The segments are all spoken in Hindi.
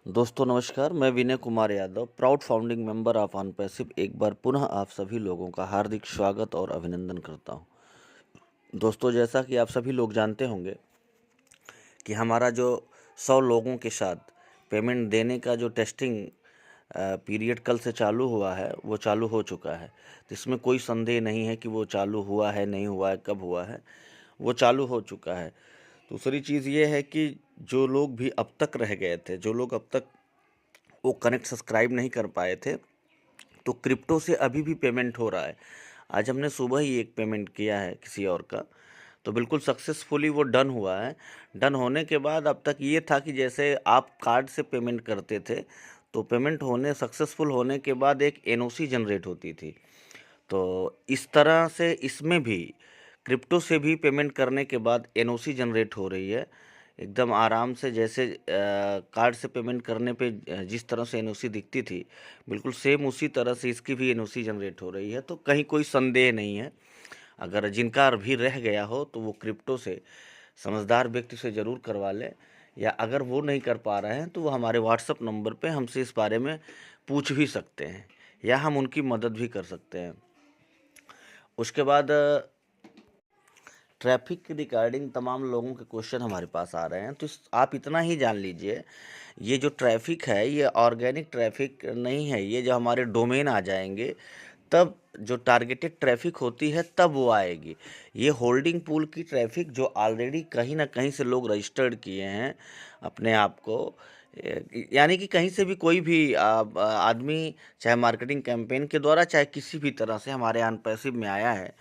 दोस्तों नमस्कार, मैं Vinay Kumar Yadav, proud founding member of अनपैसिव एक बार पुनः आप सभी लोगों का हार्दिक स्वागत और अभिनंदन करता हूं। दोस्तों, जैसा कि आप सभी लोग जानते होंगे कि हमारा जो 100 लोगों के साथ पेमेंट देने का जो टेस्टिंग पीरियड कल से चालू हुआ है, वो चालू हो चुका है। तो इसमें कोई संदेह नहीं है कि वो चालू हुआ है, नहीं हुआ है, कब हुआ है, वो चालू हो चुका है। दूसरी चीज़ ये है कि जो लोग भी अब तक रह गए थे, जो लोग अब तक वो कनेक्ट सब्सक्राइब नहीं कर पाए थे, तो क्रिप्टो से अभी भी पेमेंट हो रहा है। आज हमने सुबह ही एक पेमेंट किया है किसी और का, तो बिल्कुल सक्सेसफुली वो डन हुआ है। डन होने के बाद अब तक ये था कि जैसे आप कार्ड से पेमेंट करते थे, तो पेमेंट होने सक्सेसफुल होने के बाद एक एनओसी जनरेट होती थी। तो इस तरह से इसमें भी क्रिप्टो से भी पेमेंट करने के बाद एनओसी जनरेट हो रही है, एकदम आराम से। जैसे कार्ड से पेमेंट करने पे जिस तरह से एनओसी दिखती थी, बिल्कुल सेम उसी तरह से इसकी भी एनओसी जनरेट हो रही है। तो कहीं कोई संदेह नहीं है। अगर जिनका भी रह गया हो तो वो क्रिप्टो से समझदार व्यक्ति से ज़रूर करवा लें, या अगर वो नहीं कर पा रहे हैं तो वो हमारे व्हाट्सअप नंबर पे हमसे इस बारे में पूछ भी सकते हैं, या हम उनकी मदद भी कर सकते हैं। उसके बाद ट्रैफिक के रिगार्डिंग तमाम लोगों के क्वेश्चन हमारे पास आ रहे हैं। तो आप इतना ही जान लीजिए, ये जो ट्रैफिक है ये ऑर्गेनिक ट्रैफिक नहीं है। ये जो हमारे डोमेन आ जाएंगे, तब जो टारगेटेड ट्रैफिक होती है तब वो आएगी। ये होल्डिंग पूल की ट्रैफिक जो ऑलरेडी कहीं ना कहीं से लोग रजिस्टर्ड किए हैं अपने आप को, यानी कि कहीं से भी कोई भी आदमी, चाहे मार्केटिंग कैंपेन के द्वारा, चाहे किसी भी तरह से हमारे अनपैसिव में आया है,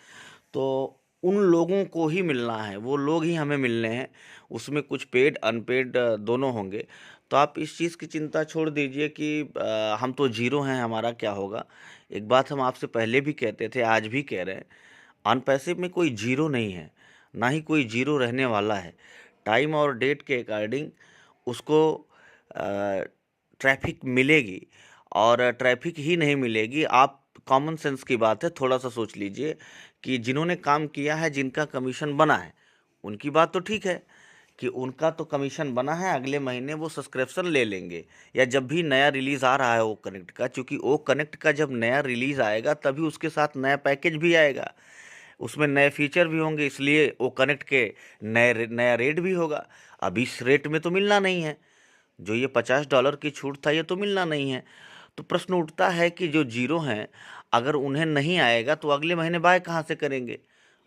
तो उन लोगों को ही मिलना है, वो लोग ही हमें मिलने हैं। उसमें कुछ पेड अनपेड दोनों होंगे। तो आप इस चीज़ की चिंता छोड़ दीजिए कि हम तो जीरो हैं, हमारा क्या होगा। एक बात हम आपसे पहले भी कहते थे, आज भी कह रहे हैं, अनपैसिव में कोई जीरो नहीं है, ना ही कोई जीरो रहने वाला है। टाइम और डेट के अकॉर्डिंग उसको ट्रैफिक मिलेगी, और ट्रैफिक ही नहीं मिलेगी। आप कॉमन सेंस की बात है, थोड़ा सा सोच लीजिए कि जिन्होंने काम किया है, जिनका कमीशन बना है, उनकी बात तो ठीक है कि उनका तो कमीशन बना है, अगले महीने वो सब्सक्रिप्शन ले लेंगे, या जब भी नया रिलीज़ आ रहा है ओ कनेक्ट का, क्योंकि ओ कनेक्ट का जब नया रिलीज़ आएगा तभी उसके साथ नया पैकेज भी आएगा, उसमें नए फीचर भी होंगे, इसलिए ओ कनेक्ट के नया रेट भी होगा। अब इस रेट में तो मिलना नहीं है, जो ये $50 की छूट था ये तो मिलना नहीं है। तो प्रश्न उठता है कि जो जीरो हैं, अगर उन्हें नहीं आएगा तो अगले महीने बाय कहाँ से करेंगे।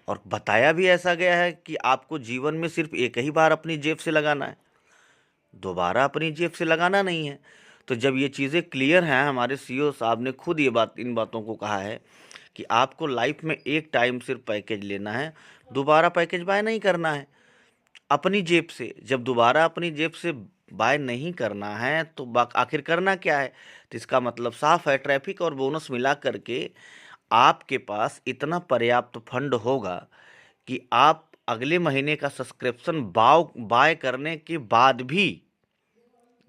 और बताया भी ऐसा गया है कि आपको जीवन में सिर्फ एक ही बार अपनी जेब से लगाना है, दोबारा अपनी जेब से लगाना नहीं है। तो जब ये चीज़ें क्लियर हैं, हमारे सीईओ साहब ने खुद ये बात, इन बातों को कहा है कि आपको लाइफ में एक टाइम सिर्फ पैकेज लेना है, दोबारा पैकेज बाय नहीं करना है अपनी जेब से। जब दोबारा अपनी जेब से बाय नहीं करना है तो आखिर करना क्या है। तो इसका मतलब साफ है, ट्रैफिक और बोनस मिला करके आपके पास इतना पर्याप्त फंड होगा कि आप अगले महीने का सब्सक्रिप्शन बाय करने के बाद भी,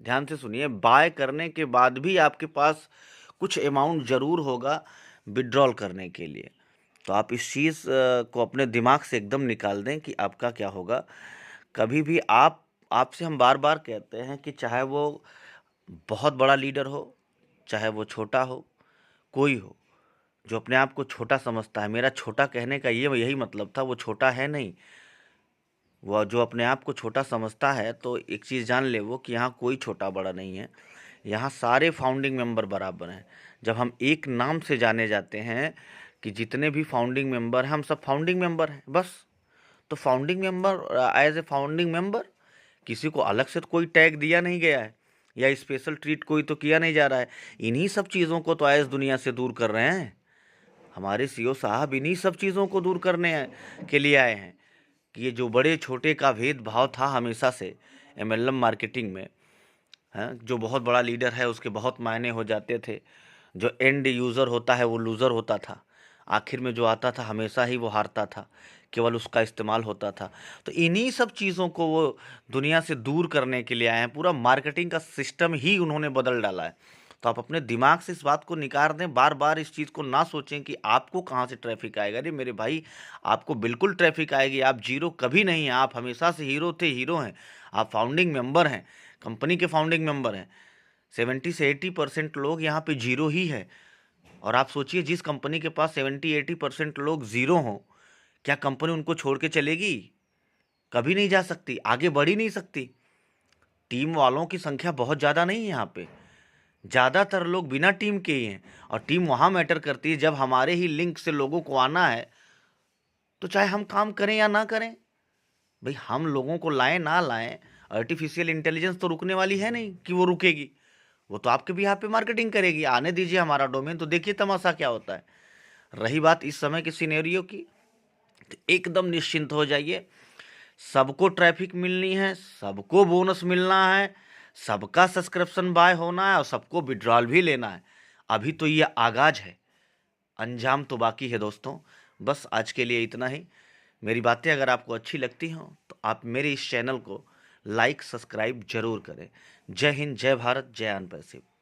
ध्यान से सुनिए, बाय करने के बाद भी आपके पास कुछ अमाउंट ज़रूर होगा विड्रॉल करने के लिए। तो आप इस चीज़ को अपने दिमाग से एकदम निकाल दें कि आपका क्या होगा। कभी भी आपसे हम बार बार कहते हैं कि चाहे वो बहुत बड़ा लीडर हो, चाहे वो छोटा हो, कोई हो, जो अपने आप को छोटा समझता है, मेरा छोटा कहने का ये यही मतलब था, वो छोटा है नहीं। वह जो अपने आप को छोटा समझता है, तो एक चीज़ जान ले वो कि यहाँ कोई छोटा बड़ा नहीं है, यहाँ सारे फाउंडिंग मेंबर बराबर हैं। जब हम एक नाम से जाने जाते हैं कि जितने भी फाउंडिंग मेंबर हैं, हम सब फाउंडिंग मेंबर हैं बस। तो founding member as a founding member, किसी को अलग से तो कोई टैग दिया नहीं गया है, या स्पेशल ट्रीट कोई तो किया नहीं जा रहा है। इन्हीं सब चीज़ों को तो इस दुनिया से दूर कर रहे हैं हमारे सीईओ साहब, इन्हीं सब चीज़ों को दूर करने के लिए आए हैं कि ये जो बड़े छोटे का भेदभाव था हमेशा से एमएलएम मार्केटिंग में, हैं, जो बहुत बड़ा लीडर है उसके बहुत मायने हो जाते थे, जो एंड यूज़र होता है वो लूज़र होता था, आखिर में जो आता था हमेशा ही वो हारता था, केवल उसका इस्तेमाल होता था। तो इन्हीं सब चीज़ों को वो दुनिया से दूर करने के लिए आए हैं। पूरा मार्केटिंग का सिस्टम ही उन्होंने बदल डाला है। तो आप अपने दिमाग से इस बात को निकाल दें, बार बार इस चीज़ को ना सोचें कि आपको कहाँ से ट्रैफिक आएगा। अरे मेरे भाई, आपको बिल्कुल ट्रैफिक आएगी। आप जीरो कभी नहीं हैं, आप हमेशा से हीरो थे, हीरो हैं। आप फाउंडिंग मेंबर हैं, कंपनी के फाउंडिंग मेंबर हैं। 70 से 80% लोग यहाँ पे जीरो ही है। और आप सोचिए, जिस कंपनी के पास 70-80% लोग जीरो हों, क्या कंपनी उनको छोड़ के चलेगी? कभी नहीं जा सकती, आगे बढ़ ही नहीं सकती। टीम वालों की संख्या बहुत ज़्यादा नहीं है यहाँ पे, ज़्यादातर लोग बिना टीम के ही हैं। और टीम वहाँ मैटर करती है जब हमारे ही लिंक से लोगों को आना है, तो चाहे हम काम करें या ना करें, भाई हम लोगों को लाएं ना लाएं, आर्टिफिशियल इंटेलिजेंस तो रुकने वाली है नहीं कि वो रुकेगी। वो तो आपके भी यहाँ पे मार्केटिंग करेगी, आने दीजिए हमारा डोमेन, तो देखिए तमाशा क्या होता है। रही बात इस समय के सिनेरियो की, तो एकदम निश्चिंत हो जाइए। सबको ट्रैफिक मिलनी है, सबको बोनस मिलना है, सबका सब्सक्रिप्शन बाय होना है और सबको विड्रॉल भी लेना है। अभी तो ये आगाज है, अंजाम तो बाकी है दोस्तों। बस आज के लिए इतना ही। मेरी बातें अगर आपको अच्छी लगती हों तो आप मेरे इस चैनल को लाइक सब्सक्राइब जरूर करें। जय हिंद, जय भारत, जय अन पैसिव।